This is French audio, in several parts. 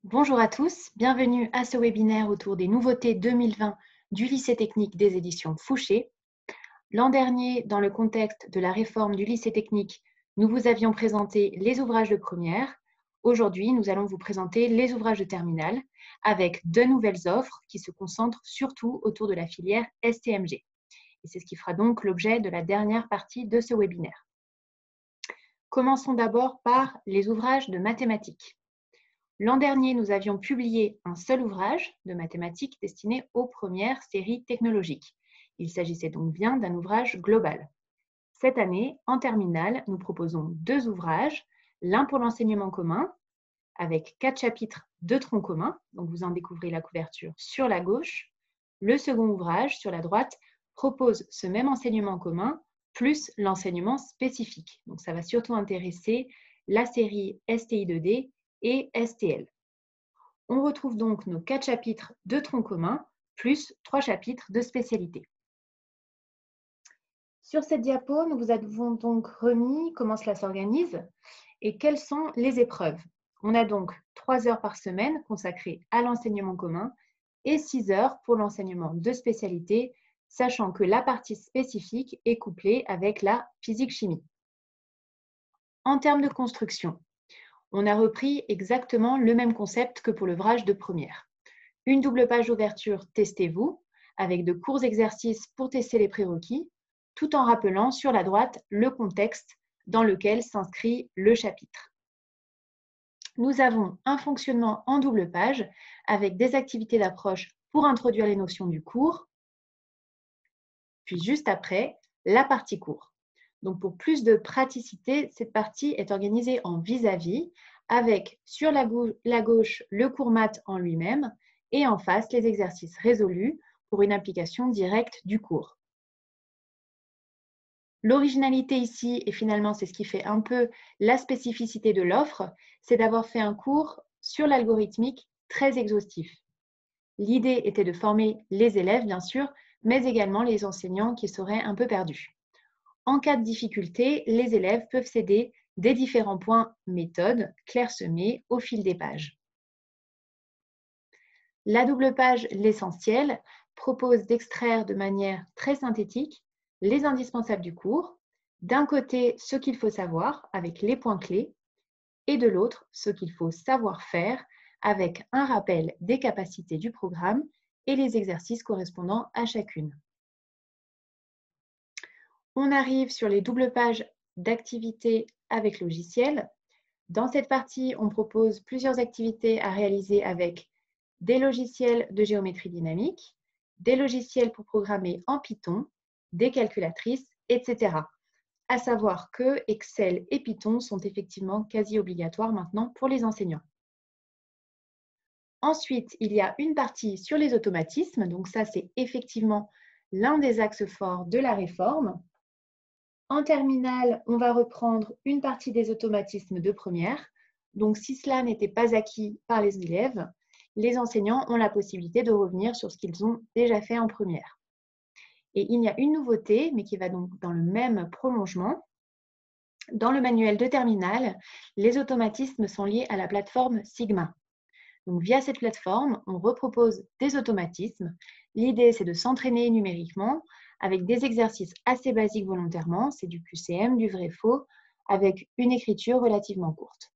Bonjour à tous, bienvenue à ce webinaire autour des nouveautés 2020 du lycée technique des éditions Fouché. L'an dernier, dans le contexte de la réforme du lycée technique, nous vous avions présenté les ouvrages de première. Aujourd'hui, nous allons vous présenter les ouvrages de terminale avec deux nouvelles offres qui se concentrent surtout autour de la filière STMG. Et c'est ce qui fera donc l'objet de la dernière partie de ce webinaire. Commençons d'abord par les ouvrages de mathématiques. L'an dernier, nous avions publié un seul ouvrage de mathématiques destiné aux premières séries technologiques. Il s'agissait donc bien d'un ouvrage global. Cette année, en terminale, nous proposons deux ouvrages, l'un pour l'enseignement commun, avec 4 chapitres de tronc commun, donc vous en découvrez la couverture sur la gauche. Le second ouvrage, sur la droite, propose ce même enseignement commun, plus l'enseignement spécifique. Donc ça va surtout intéresser la série STI2D et STL. On retrouve donc nos 4 chapitres de tronc commun, plus 3 chapitres de spécialité. Sur cette diapo, nous vous avons donc remis comment cela s'organise et quelles sont les épreuves. On a donc 3 heures par semaine consacrées à l'enseignement commun et 6 heures pour l'enseignement de spécialité, sachant que la partie spécifique est couplée avec la physique-chimie. En termes de construction, on a repris exactement le même concept que pour l'ouvrage de première. Une double page d'ouverture « Testez-vous » avec de courts exercices pour tester les prérequis, tout en rappelant sur la droite le contexte dans lequel s'inscrit le chapitre. Nous avons un fonctionnement en double page avec des activités d'approche pour introduire les notions du cours, puis juste après, la partie cours. Donc pour plus de praticité, cette partie est organisée en vis-à-vis avec sur la gauche le cours maths en lui-même et en face les exercices résolus pour une application directe du cours. L'originalité ici, et finalement c'est ce qui fait un peu la spécificité de l'offre, c'est d'avoir fait un cours sur l'algorithmique très exhaustif. L'idée était de former les élèves, bien sûr, mais également les enseignants qui seraient un peu perdus. En cas de difficulté, les élèves peuvent s'aider des différents points méthode clairsemés au fil des pages. La double page L'essentiel propose d'extraire de manière très synthétique les indispensables du cours, d'un côté ce qu'il faut savoir avec les points clés et de l'autre ce qu'il faut savoir faire avec un rappel des capacités du programme et les exercices correspondant à chacune. On arrive sur les doubles pages d'activités avec logiciel. Dans cette partie, on propose plusieurs activités à réaliser avec des logiciels de géométrie dynamique, des logiciels pour programmer en Python, des calculatrices, etc. À savoir que Excel et Python sont effectivement quasi obligatoires maintenant pour les enseignants. Ensuite, il y a une partie sur les automatismes. Donc ça, c'est effectivement l'un des axes forts de la réforme. En terminale, on va reprendre une partie des automatismes de première. Donc, si cela n'était pas acquis par les élèves, les enseignants ont la possibilité de revenir sur ce qu'ils ont déjà fait en première. Et il y a une nouveauté, mais qui va donc dans le même prolongement. Dans le manuel de terminale, les automatismes sont liés à la plateforme Sigma. Donc, via cette plateforme, on repropose des automatismes. L'idée, c'est de s'entraîner numériquement avec des exercices assez basiques volontairement, c'est du QCM, du vrai-faux, avec une écriture relativement courte.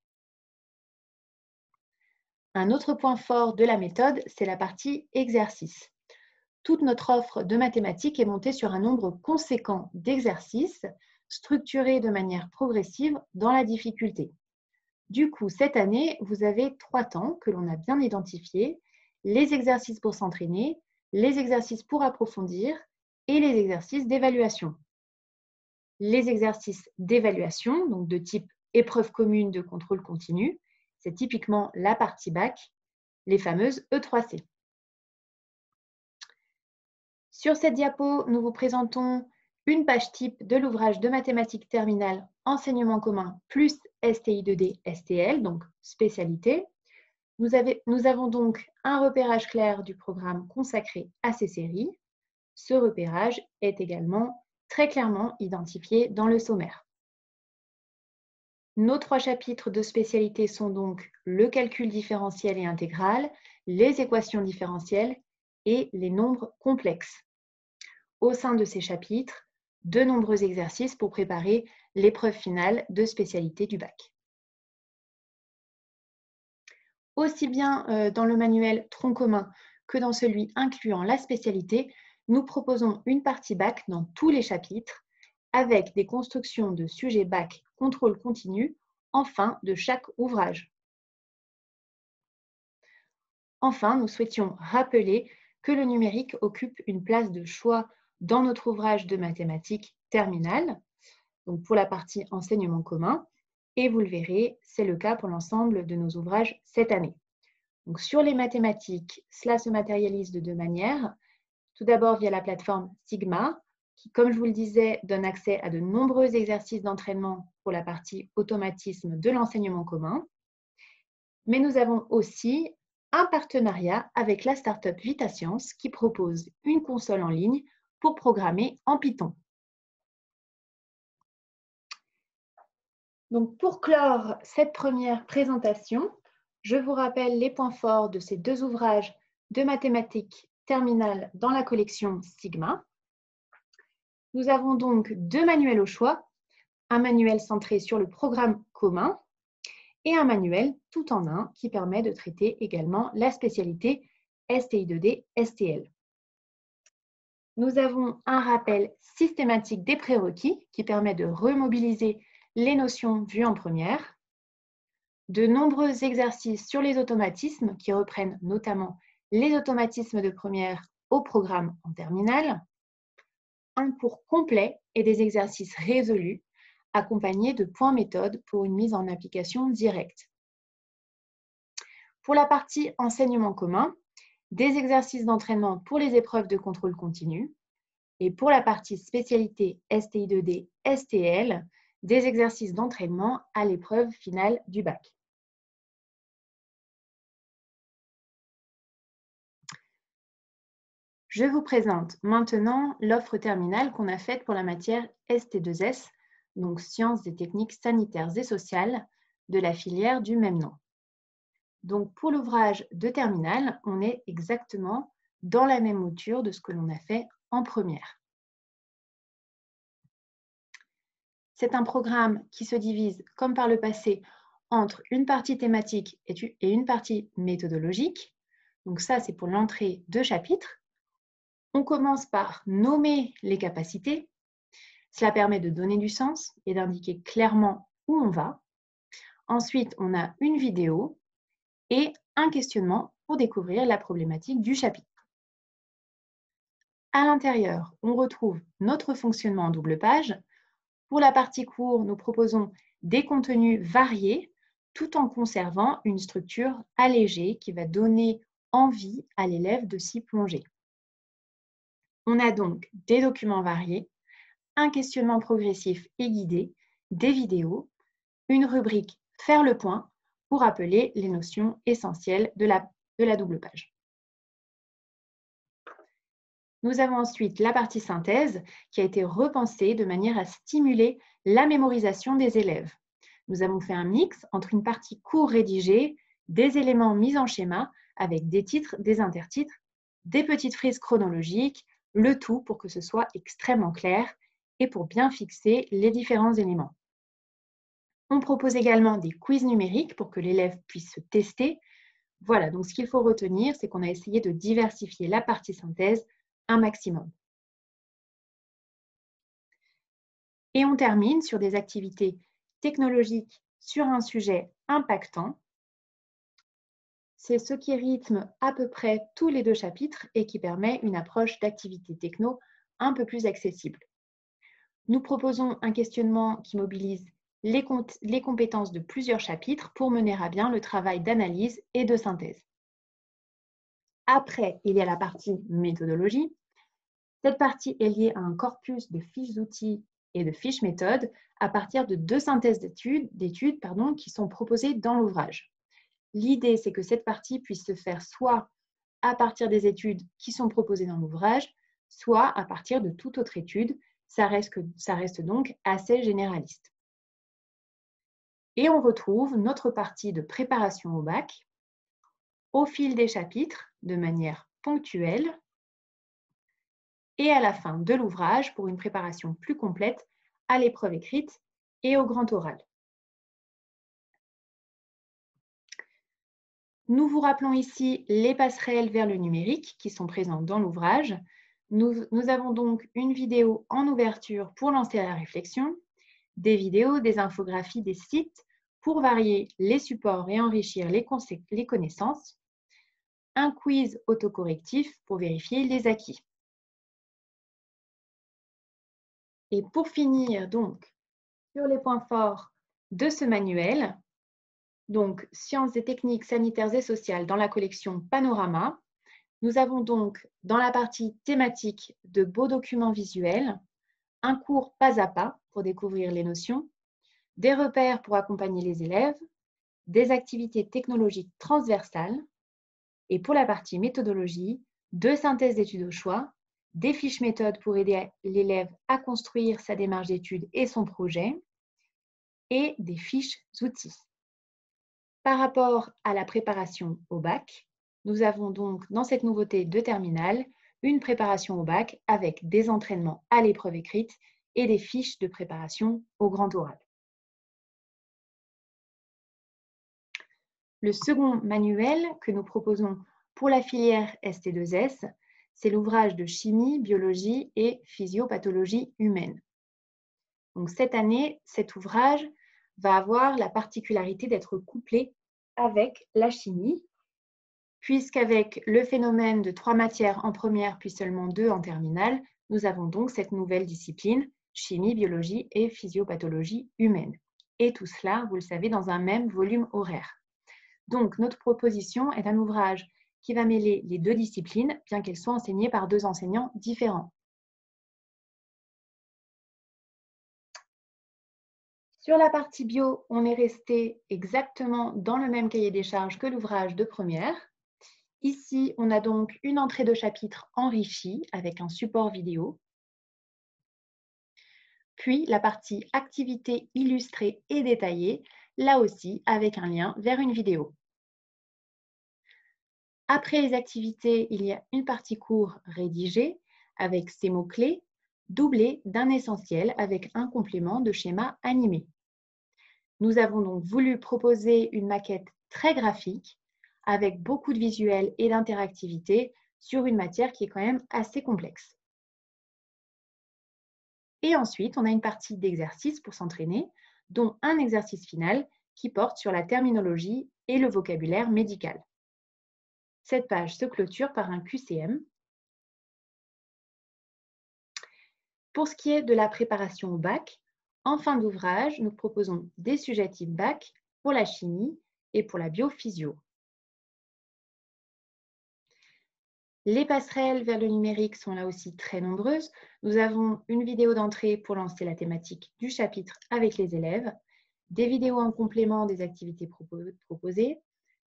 Un autre point fort de la méthode, c'est la partie exercice. Toute notre offre de mathématiques est montée sur un nombre conséquent d'exercices, structurés de manière progressive dans la difficulté. Du coup, cette année, vous avez 3 temps que l'on a bien identifiés, les exercices pour s'entraîner, les exercices pour approfondir et les exercices d'évaluation. Les exercices d'évaluation, donc de type épreuve commune de contrôle continu, c'est typiquement la partie bac, les fameuses E3C. Sur cette diapo, nous vous présentons une page type de l'ouvrage de mathématiques terminale enseignement commun plus STI2D, STL, donc spécialité. Nous avons donc un repérage clair du programme consacré à ces séries. Ce repérage est également très clairement identifié dans le sommaire. Nos 3 chapitres de spécialité sont donc le calcul différentiel et intégral, les équations différentielles et les nombres complexes. Au sein de ces chapitres, de nombreux exercices pour préparer l'épreuve finale de spécialité du bac. Aussi bien dans le manuel tronc commun que dans celui incluant la spécialité, nous proposons une partie bac dans tous les chapitres avec des constructions de sujets bac contrôle continu en fin de chaque ouvrage. Enfin, nous souhaitions rappeler que le numérique occupe une place de choix dans notre ouvrage de mathématiques terminale, donc pour la partie enseignement commun, et vous le verrez, c'est le cas pour l'ensemble de nos ouvrages cette année. Donc, sur les mathématiques, cela se matérialise de 2 manières. Tout d'abord via la plateforme Sigma, qui, comme je vous le disais, donne accès à de nombreux exercices d'entraînement pour la partie automatisme de l'enseignement commun. Mais nous avons aussi un partenariat avec la startup VitaScience qui propose une console en ligne pour programmer en Python. Donc, pour clore cette première présentation, je vous rappelle les points forts de ces 2 ouvrages de mathématiques terminales dans la collection Sigma. Nous avons donc 2 manuels au choix, un manuel centré sur le programme commun et un manuel tout en un qui permet de traiter également la spécialité STI2D, STL. Nous avons un rappel systématique des prérequis qui permet de remobiliser les notions vues en première, de nombreux exercices sur les automatismes qui reprennent notamment les automatismes de première au programme en terminale, un cours complet et des exercices résolus accompagnés de points méthodes pour une mise en application directe. Pour la partie enseignement commun, des exercices d'entraînement pour les épreuves de contrôle continu et pour la partie spécialité STI2D, STL, des exercices d'entraînement à l'épreuve finale du bac. Je vous présente maintenant l'offre terminale qu'on a faite pour la matière ST2S, donc Sciences et techniques sanitaires et sociales, de la filière du même nom. Donc pour l'ouvrage de terminale, on est exactement dans la même mouture de ce que l'on a fait en première. C'est un programme qui se divise, comme par le passé, entre une partie thématique et une partie méthodologique. Donc ça, c'est pour l'entrée de chapitre. On commence par nommer les capacités. Cela permet de donner du sens et d'indiquer clairement où on va. Ensuite, on a une vidéo et un questionnement pour découvrir la problématique du chapitre. À l'intérieur, on retrouve notre fonctionnement en double page. Pour la partie cours, nous proposons des contenus variés tout en conservant une structure allégée qui va donner envie à l'élève de s'y plonger. On a donc des documents variés, un questionnement progressif et guidé, des vidéos, une rubrique « Faire le point » pour rappeler les notions essentielles de la double page. Nous avons ensuite la partie synthèse qui a été repensée de manière à stimuler la mémorisation des élèves. Nous avons fait un mix entre une partie court rédigée, des éléments mis en schéma avec des titres, des intertitres, des petites frises chronologiques, le tout pour que ce soit extrêmement clair et pour bien fixer les différents éléments. On propose également des quiz numériques pour que l'élève puisse se tester. Voilà, donc ce qu'il faut retenir, c'est qu'on a essayé de diversifier la partie synthèse un maximum. Et on termine sur des activités technologiques sur un sujet impactant. C'est ce qui rythme à peu près tous les 2 chapitres et qui permet une approche d'activité techno un peu plus accessible. Nous proposons un questionnement qui mobilise les compétences de plusieurs chapitres pour mener à bien le travail d'analyse et de synthèse. Après, il y a la partie méthodologie. Cette partie est liée à un corpus de fiches d'outils et de fiches méthodes à partir de 2 synthèses d'études qui sont proposées dans l'ouvrage. L'idée, c'est que cette partie puisse se faire soit à partir des études qui sont proposées dans l'ouvrage, soit à partir de toute autre étude. Ça reste donc assez généraliste. Et on retrouve notre partie de préparation au bac au fil des chapitres de manière ponctuelle et à la fin de l'ouvrage pour une préparation plus complète à l'épreuve écrite et au grand oral. Nous vous rappelons ici les passerelles vers le numérique qui sont présentes dans l'ouvrage. Nous avons donc une vidéo en ouverture pour lancer la réflexion, des vidéos, des infographies, des sites pour varier les supports et enrichir les connaissances, un quiz autocorrectif pour vérifier les acquis. Et pour finir donc sur les points forts de ce manuel, donc sciences et techniques sanitaires et sociales dans la collection Panorama, nous avons donc dans la partie thématique de beaux documents visuels, un cours pas à pas pour découvrir les notions, des repères pour accompagner les élèves, des activités technologiques transversales et pour la partie méthodologie, 2 synthèses d'études au choix, des fiches méthodes pour aider l'élève à construire sa démarche d'études et son projet et des fiches outils. Par rapport à la préparation au bac, nous avons donc dans cette nouveauté de terminale une préparation au bac avec des entraînements à l'épreuve écrite et des fiches de préparation au grand oral. Le second manuel que nous proposons pour la filière ST2S, c'est l'ouvrage de chimie, biologie et physiopathologie humaine. Donc cette année, cet ouvrage va avoir la particularité d'être couplé avec la chimie, puisqu'avec le phénomène de 3 matières en première puis seulement 2 en terminale, nous avons donc cette nouvelle discipline, chimie, biologie et physiopathologie humaine. Et tout cela, vous le savez, dans un même volume horaire. Donc, notre proposition est un ouvrage qui va mêler les 2 disciplines, bien qu'elles soient enseignées par 2 enseignants différents. Sur la partie bio, on est resté exactement dans le même cahier des charges que l'ouvrage de première. Ici, on a donc une entrée de chapitre enrichie avec un support vidéo. Puis, la partie activité illustrée et détaillée, là aussi avec un lien vers une vidéo. Après les activités, il y a une partie cours rédigée avec ses mots-clés, doublée d'un essentiel avec un complément de schéma animé. Nous avons donc voulu proposer une maquette très graphique avec beaucoup de visuels et d'interactivité sur une matière qui est quand même assez complexe. Et ensuite, on a une partie d'exercices pour s'entraîner, dont un exercice final qui porte sur la terminologie et le vocabulaire médical. Cette page se clôture par un QCM. Pour ce qui est de la préparation au bac, en fin d'ouvrage, nous proposons des sujets type bac pour la chimie et pour la biophysio. Les passerelles vers le numérique sont là aussi très nombreuses. Nous avons une vidéo d'entrée pour lancer la thématique du chapitre avec les élèves, des vidéos en complément des activités proposées,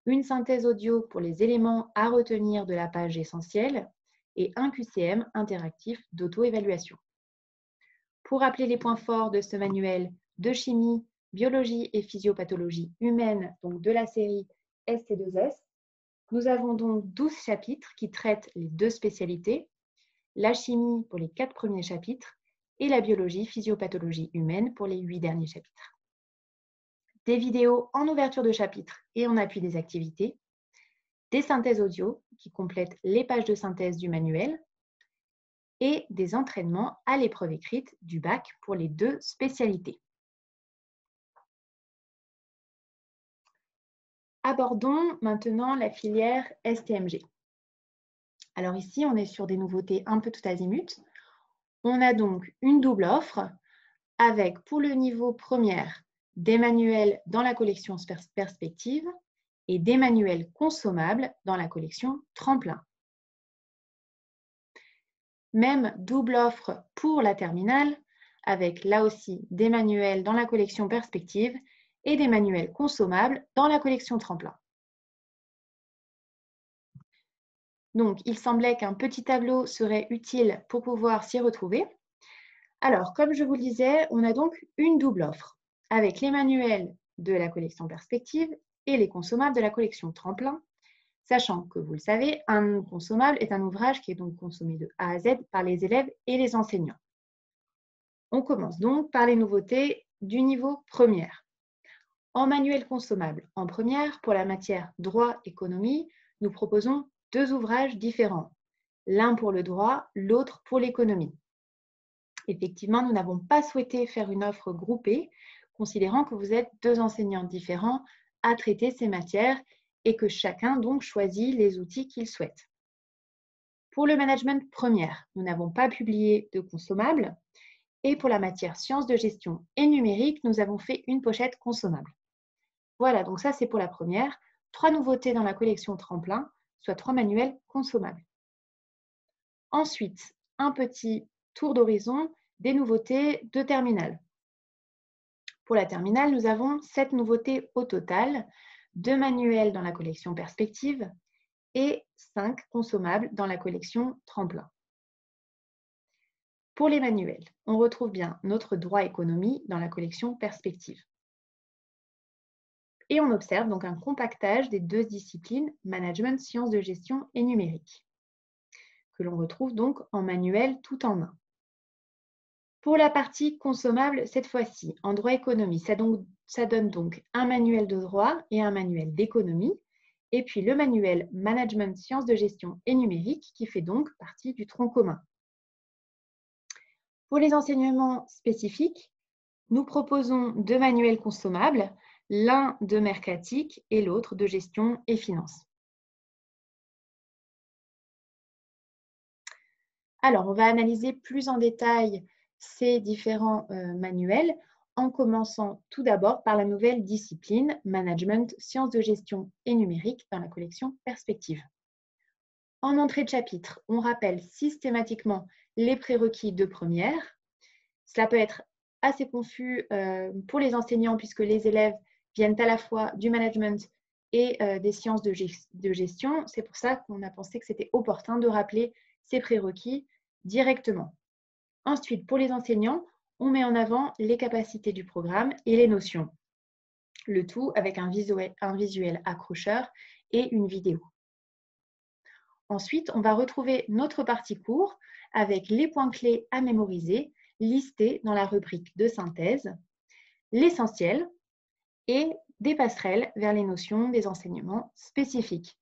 une synthèse audio pour les éléments à retenir de la page essentielle et un QCM interactif d'auto-évaluation. Pour rappeler les points forts de ce manuel de chimie, biologie et physiopathologie humaine, donc de la série ST2S, nous avons donc 12 chapitres qui traitent les 2 spécialités, la chimie pour les 4 premiers chapitres et la biologie, physiopathologie humaine pour les 8 derniers chapitres. Des vidéos en ouverture de chapitre et en appui des activités, des synthèses audio qui complètent les pages de synthèse du manuel et des entraînements à l'épreuve écrite du bac pour les 2 spécialités. Abordons maintenant la filière STMG. Alors ici, on est sur des nouveautés un peu tout azimut. On a donc une double offre avec, pour le niveau première, des manuels dans la collection Perspective et des manuels consommables dans la collection Tremplin. Même double offre pour la terminale avec là aussi des manuels dans la collection Perspective et des manuels consommables dans la collection Tremplin. Donc, il semblait qu'un petit tableau serait utile pour pouvoir s'y retrouver. Alors, comme je vous le disais, on a donc une double offre avec les manuels de la collection Perspective et les consommables de la collection Tremplin, sachant que, vous le savez, un consommable est un ouvrage qui est donc consommé de A à Z par les élèves et les enseignants. On commence donc par les nouveautés du niveau première. En manuel consommable en première, pour la matière droit-économie, nous proposons 2 ouvrages différents, l'un pour le droit, l'autre pour l'économie. Effectivement, nous n'avons pas souhaité faire une offre groupée, considérant que vous êtes 2 enseignants différents à traiter ces matières et que chacun donc choisit les outils qu'il souhaite. Pour le management première, nous n'avons pas publié de consommable et pour la matière sciences de gestion et numérique, nous avons fait une pochette consommable. Voilà, donc ça c'est pour la première. 3 nouveautés dans la collection Tremplin, soit 3 manuels consommables. Ensuite, un petit tour d'horizon des nouveautés de terminale. Pour la terminale, nous avons 7 nouveautés au total, 2 manuels dans la collection Perspective et 5 consommables dans la collection Tremplin. Pour les manuels, on retrouve bien notre droit économie dans la collection Perspective. Et on observe donc un compactage des 2 disciplines, management, sciences de gestion et numérique, que l'on retrouve donc en manuel tout en un. Pour la partie consommable, cette fois-ci, en droit économie, ça donne donc un manuel de droit et un manuel d'économie, et puis le manuel management, sciences de gestion et numérique, qui fait donc partie du tronc commun. Pour les enseignements spécifiques, nous proposons 2 manuels consommables, l'un de mercatique et l'autre de gestion et finance. Alors, on va analyser plus en détail ces différents manuels en commençant tout d'abord par la nouvelle discipline Management, sciences de gestion et numérique dans la collection Perspective. En entrée de chapitre, on rappelle systématiquement les prérequis de première. Cela peut être assez confus pour les enseignants puisque les élèves viennent à la fois du management et des sciences de gestion. C'est pour ça qu'on a pensé que c'était opportun de rappeler ces prérequis directement. Ensuite, pour les enseignants, on met en avant les capacités du programme et les notions. Le tout avec un visuel accrocheur et une vidéo. Ensuite, on va retrouver notre partie cours avec les points clés à mémoriser listés dans la rubrique de synthèse, l'essentiel et des passerelles vers les notions des enseignements spécifiques.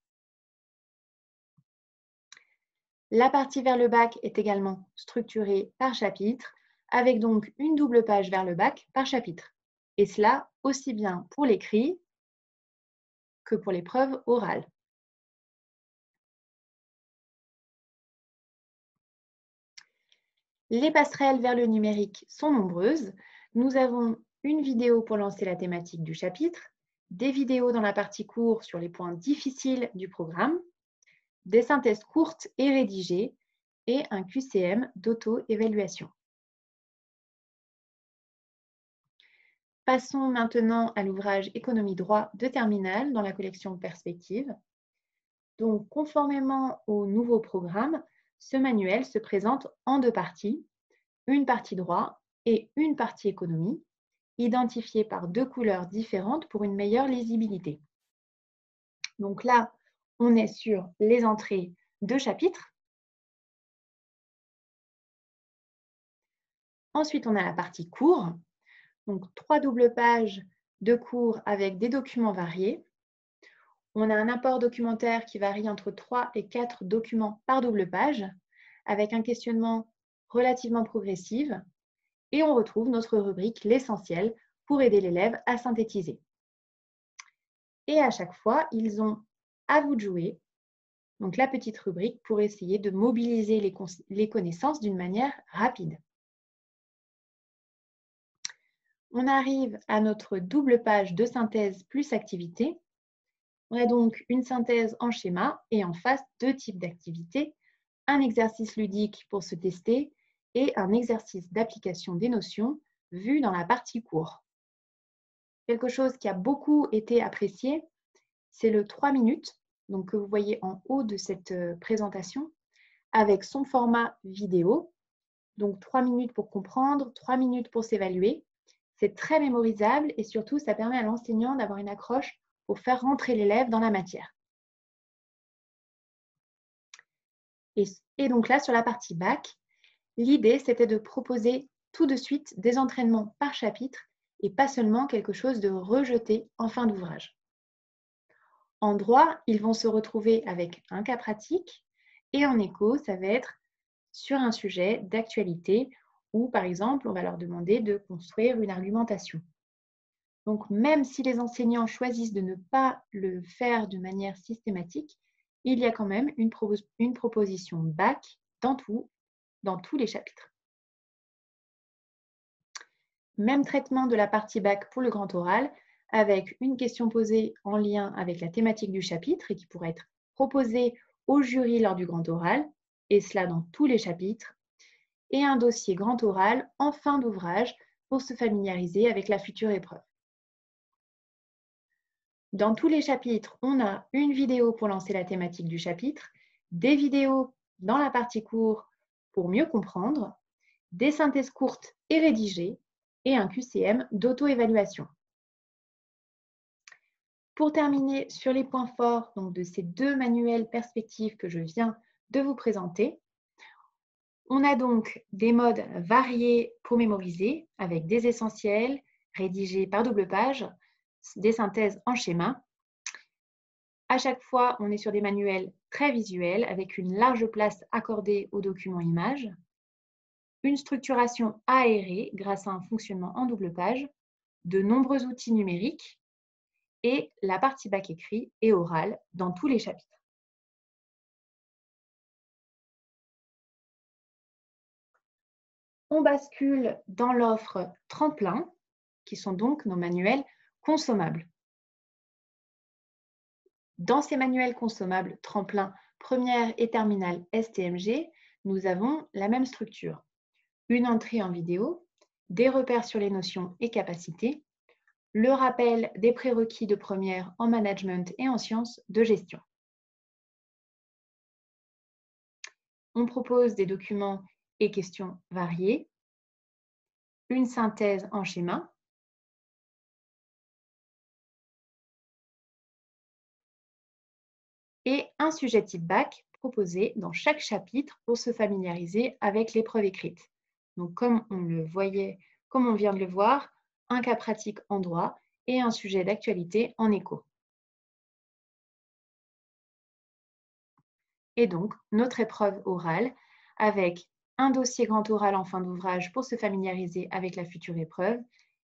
La partie vers le bac est également structurée par chapitre, avec donc une double page vers le bac par chapitre. Et cela aussi bien pour l'écrit que pour l'épreuve orale. Les passerelles vers le numérique sont nombreuses. Nous avons une vidéo pour lancer la thématique du chapitre, des vidéos dans la partie cours sur les points difficiles du programme, des synthèses courtes et rédigées et un QCM d'auto-évaluation. Passons maintenant à l'ouvrage Économie droit de terminale dans la collection Perspective. Donc, conformément au nouveau programme, ce manuel se présente en 2 parties, une partie droit et une partie économie, identifiées par 2 couleurs différentes pour une meilleure lisibilité. Donc là, on est sur les entrées de chapitres. Ensuite, on a la partie cours. Donc, 3 doubles pages de cours avec des documents variés. On a un apport documentaire qui varie entre 3 et 4 documents par double page, avec un questionnement relativement progressif. Et on retrouve notre rubrique l'essentiel pour aider l'élève à synthétiser. Et à chaque fois, ils ont à vous de jouer, donc la petite rubrique pour essayer de mobiliser les connaissances d'une manière rapide. On arrive à notre double page de synthèse plus activité. On a donc une synthèse en schéma et en face 2 types d'activités, un exercice ludique pour se tester et un exercice d'application des notions vu dans la partie cours. Quelque chose qui a beaucoup été apprécié, c'est le 3 minutes, donc que vous voyez en haut de cette présentation, avec son format vidéo. Donc 3 minutes pour comprendre, 3 minutes pour s'évaluer. C'est très mémorisable et surtout, ça permet à l'enseignant d'avoir une accroche pour faire rentrer l'élève dans la matière. Et donc là, sur la partie bac, l'idée, c'était de proposer tout de suite des entraînements par chapitre et pas seulement quelque chose de rejeté en fin d'ouvrage. En droit, ils vont se retrouver avec un cas pratique et en éco, ça va être sur un sujet d'actualité où, par exemple, on va leur demander de construire une argumentation. Donc, même si les enseignants choisissent de ne pas le faire de manière systématique, il y a quand même une proposition bac dans tous les chapitres. Même traitement de la partie bac pour le grand oral, avec une question posée en lien avec la thématique du chapitre et qui pourrait être proposée au jury lors du grand oral, et cela dans tous les chapitres, et un dossier grand oral en fin d'ouvrage pour se familiariser avec la future épreuve. Dans tous les chapitres, on a une vidéo pour lancer la thématique du chapitre, des vidéos dans la partie cours pour mieux comprendre, des synthèses courtes et rédigées, et un QCM d'auto-évaluation. Pour terminer sur les points forts donc, de ces deux manuels perspectives que je viens de vous présenter, on a donc des modes variés pour mémoriser avec des essentiels rédigés par double page, des synthèses en schéma. À chaque fois, on est sur des manuels très visuels avec une large place accordée aux documents images, une structuration aérée grâce à un fonctionnement en double page, de nombreux outils numériques et la partie bac écrit et orale dans tous les chapitres. On bascule dans l'offre tremplin, qui sont donc nos manuels consommables. Dans ces manuels consommables tremplin première et terminale STMG, nous avons la même structure. Une entrée en vidéo, des repères sur les notions et capacités, le rappel des prérequis de première en management et en sciences de gestion. On propose des documents et questions variés, une synthèse en schéma, et un sujet type bac proposé dans chaque chapitre pour se familiariser avec l'épreuve écrite. Donc, comme on vient de le voir, un cas pratique en droit et un sujet d'actualité en éco. Et donc, notre épreuve orale avec un dossier grand oral en fin d'ouvrage pour se familiariser avec la future épreuve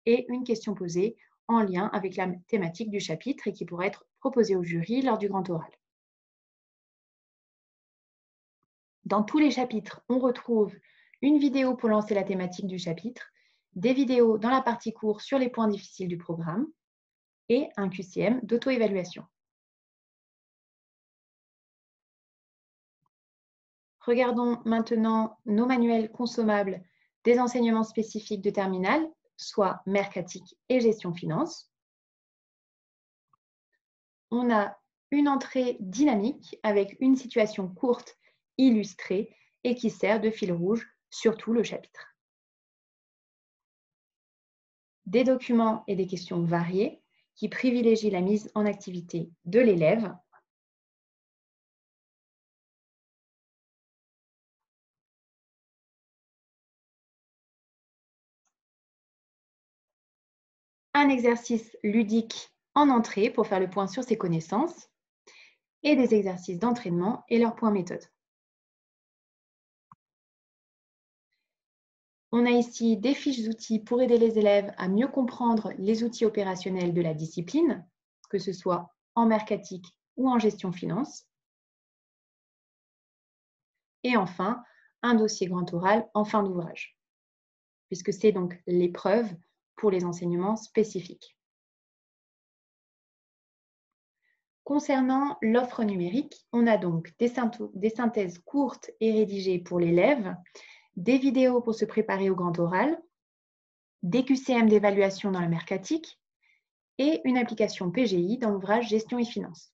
et une question posée en lien avec la thématique du chapitre et qui pourrait être proposée au jury lors du grand oral. Dans tous les chapitres, on retrouve une vidéo pour lancer la thématique du chapitre, des vidéos dans la partie cours sur les points difficiles du programme et un QCM d'auto-évaluation. Regardons maintenant nos manuels consommables des enseignements spécifiques de terminale, soit mercatique et gestion finance. On a une entrée dynamique avec une situation courte, illustrée et qui sert de fil rouge sur tout le chapitre. Des documents et des questions variées qui privilégient la mise en activité de l'élève. Un exercice ludique en entrée pour faire le point sur ses connaissances et des exercices d'entraînement et leurs points méthode. On a ici des fiches d'outils pour aider les élèves à mieux comprendre les outils opérationnels de la discipline, que ce soit en mercatique ou en gestion finance. Et enfin, un dossier grand oral en fin d'ouvrage, puisque c'est donc l'épreuve pour les enseignements spécifiques. Concernant l'offre numérique, on a donc des synthèses courtes et rédigées pour l'élève, des vidéos pour se préparer au grand oral, des QCM d'évaluation dans la mercatique et une application PGI dans l'ouvrage Gestion et Finances.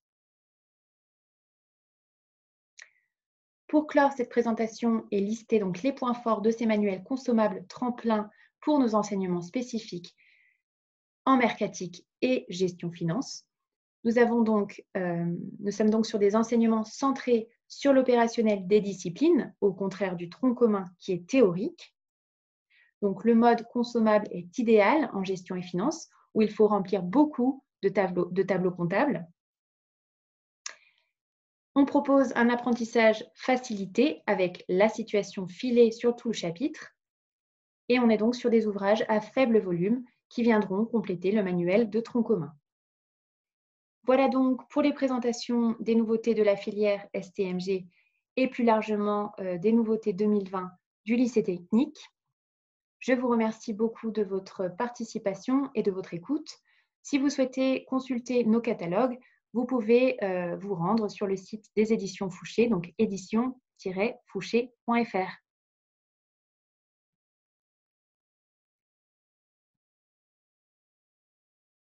Pour clore cette présentation et lister donc les points forts de ces manuels consommables tremplin pour nos enseignements spécifiques en mercatique et gestion finance. Nous sommes donc sur des enseignements centrés sur l'opérationnel des disciplines, au contraire du tronc commun qui est théorique. Donc, le mode consommable est idéal en gestion et finance, où il faut remplir beaucoup de tableaux comptables. On propose un apprentissage facilité avec la situation filée sur tout le chapitre. Et on est donc sur des ouvrages à faible volume qui viendront compléter le manuel de tronc commun. Voilà donc pour les présentations des nouveautés de la filière STMG et plus largement des nouveautés 2020 du lycée technique. Je vous remercie beaucoup de votre participation et de votre écoute. Si vous souhaitez consulter nos catalogues, vous pouvez vous rendre sur le site des éditions Fouché, donc éditions-fouché.fr.